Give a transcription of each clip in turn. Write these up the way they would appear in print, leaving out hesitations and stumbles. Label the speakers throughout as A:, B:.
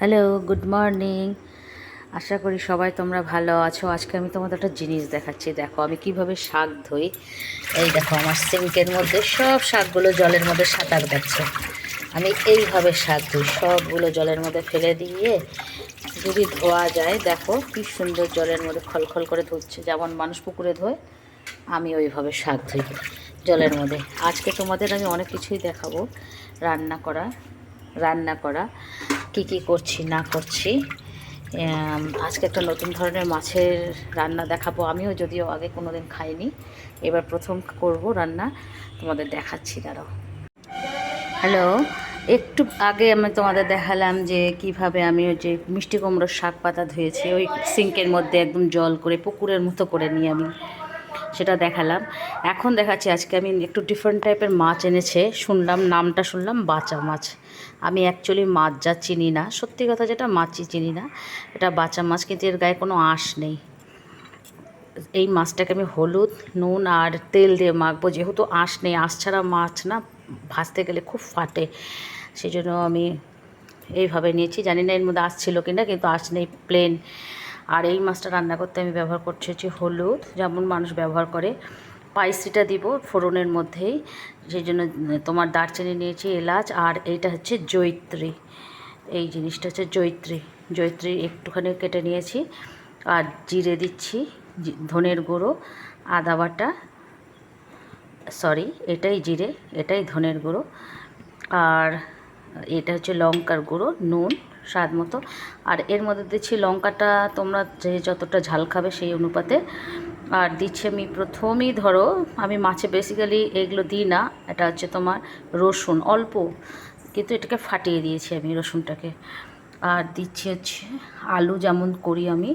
A: Hello, good morning. আশা করি সবাই তোমরা ভালো আছো। আজকে আমি তোমাদের একটা জিনিস দেখাচ্ছি। দেখো আমি কিভাবে শাক ধুই। এই দেখো আমার সিঙ্কের মধ্যে সব শাকগুলো জলের মধ্যে সাঁতার কাটছে। আমি এইভাবে শাক ধুই, সবগুলো জলের মধ্যে ফেলে দিয়ে যদি ধোয়া যায়, দেখো কি সুন্দর জলের মধ্যে খলখল করে ধুচ্ছে, যেমন মানুষ পুকুরে ধোয় আমি ওইভাবে শাক ধুই জলের মধ্যে। আজকে তোমাদের আমি অনেক কিছুই দেখাবো, রান্না করা রান্না করা কি কি করছি না করছি। আজকে একটা নতুন ধরনের মাছের রান্না দেখাবো। আমিও যদিও আগে কোনো দিন খাইনি, এবার প্রথম করব রান্না, তোমাদের দেখাচ্ছি, দাঁড়াও। হ্যালো, একটু আগে আমি তোমাদের দেখালাম যে কিভাবে আমি ওই যে মিষ্টি কুমড়োর শাক পাতা ধুয়েছি, ওই সিঙ্কের মধ্যে একদম জল করে পুকুরের মতো করে নিয়ে আমি সেটা দেখালাম। এখন দেখাচ্ছি আজকে আমি একটু ডিফারেন্ট টাইপের মাছ এনেছে, নামটা শুনলাম বাচা মাছ। আমি অ্যাকচুয়ালি মাছ যা চিনি না, সত্যি কথা যেটা, মাছই চিনি না। এটা বাচা মাছ, কিন্তু এর গায়ে কোনো আঁশ নেই। এই মাছটাকে আমি হলুদ, নুন আর তেল দিয়ে মাখবো, যেহেতু আঁশ নেই। আঁশ ছাড়া মাছ না ভাজতে গেলে খুব ফাটে, সেই জন্য আমি এইভাবে নিয়েছি। জানি না এর মধ্যে আঁশ ছিল কিনা, কিন্তু আঁশ নেই, প্লেন। আর এই মাছটা রান্না করতে আমি ব্যবহার করছি হচ্ছে হলুদ, যেমন মানুষ ব্যবহার করে। স্পাইসিটা দিব ফোড়নের মধ্যেই, সেই জন্য তোমার দারচিনি নিয়েছি, এলাচ, আর এইটা হচ্ছে জয়িত্রী। এই জিনিসটা হচ্ছে জয়িত্রী। জয়িত্রী একটুখানি কেটে নিয়েছি। আর জিরে দিচ্ছি, ধনের গুঁড়ো, আদা বাটা, সরি এটাই জিরে, এটাই ধনের গুঁড়ো, আর এটা হচ্ছে লঙ্কার গুঁড়ো, নুন স্বাদ মতো। আর এর মধ্যে দিচ্ছি লঙ্কাটা তোমরা যে যতটা ঝাল খাবে সেই অনুপাতে। আর দিচ্ছি আমি প্রথমেই, ধরো আমি মাছে বেসিক্যালি এগুলো দিই না, এটা হচ্ছে তোমার রসুন অল্প, কিন্তু এটাকে ফাটিয়ে দিয়েছি আমি রসুনটাকে। আর দিচ্ছি হচ্ছে আলু, যেমন করি আমি,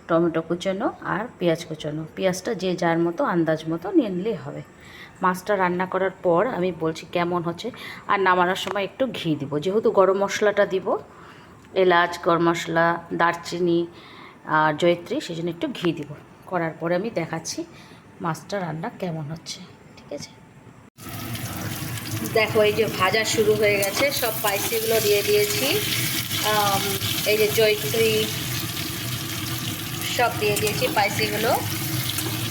A: টমেটো কুচানো আর পেঁয়াজ কুচানো। পেঁয়াজটা যে যার মতো আন্দাজ মতো নিয়ে নিলেই হবে। মাছটা রান্না করার পর আমি বলছি কেমন হচ্ছে। আর নামানোর সময় একটু ঘি দিব, যেহেতু গরম মশলাটা দিব, এলাচ, গরম মশলা, দারচিনি আর জয়িত্রী, সেই জন্য একটু ঘি দিব। করার পরে আমি দেখাচ্ছি মাছটা রান্না কেমন হচ্ছে, ঠিক আছে? দেখো এই যে ভাজা শুরু হয়ে গেছে, সব স্পাইসিগুলো দিয়ে দিয়েছি। এই যে জয়িত্রী সব দিয়ে দিয়েছি স্পাইসিগুলো।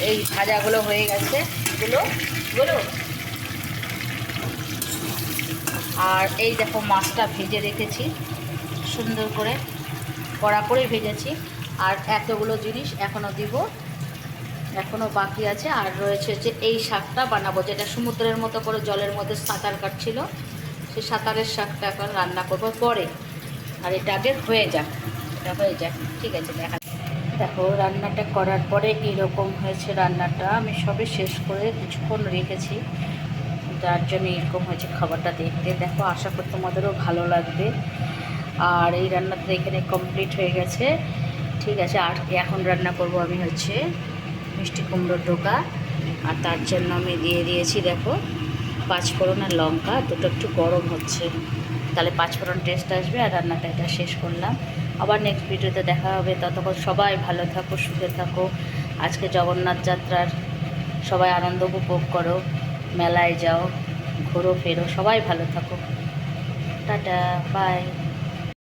A: এই ভাজাগুলো হয়ে গেছে, এগুলো গুলো। আর এই দেখো মাছটা ভেজে রেখেছি সুন্দর করে, কড়া করে ভেজেছি। আর এতগুলো জিনিস এখনও দিব, এখনও বাকি আছে। আর রয়েছে যে এই শাকটা বানাবো, যেটা সমুদ্রের মতো করে জলের মধ্যে সাঁতার কাটছিল, সেই সাঁতারের শাকটা এখন রান্না করবো পরে। আর এটা আগে হয়ে যাক, এটা হয়ে যাক, ঠিক আছে? দেখো রান্নাটা করার পরে এরকম হয়েছে। রান্নাটা আমি সবে শেষ করে কিছুক্ষণ রেখেছি, যার জন্য এরকম হয়েছে খাবারটা দেখতে। দেখো আশা করি তোমাদেরও ভালো লাগবে। আর এই রান্নাটা এখানে কমপ্লিট হয়ে গেছে, ঠিক আছে? আর এখন রান্না করব আমি হচ্ছে মিষ্টি কুমড়োর ডোকা। আর তার জন্য আমি দিয়ে দিয়েছি দেখো পাঁচফোড়ন আর লঙ্কা, দুটো একটু গরম হচ্ছে, তাহলে পাঁচফোড়ন টেস্ট আসবে। আর রান্নাটা এটা শেষ করলাম, আবার নেক্সট ভিডিওতে দেখা হবে। ততক্ষণ সবাই ভালো থাকো, সুখে থাকো। আজকে জগন্নাথ যাত্রার সবাই আনন্দ উপভোগ করো, মেলায় যাও, ঘোরো ফেরো, সবাই ভালো থাকো। Tata, by.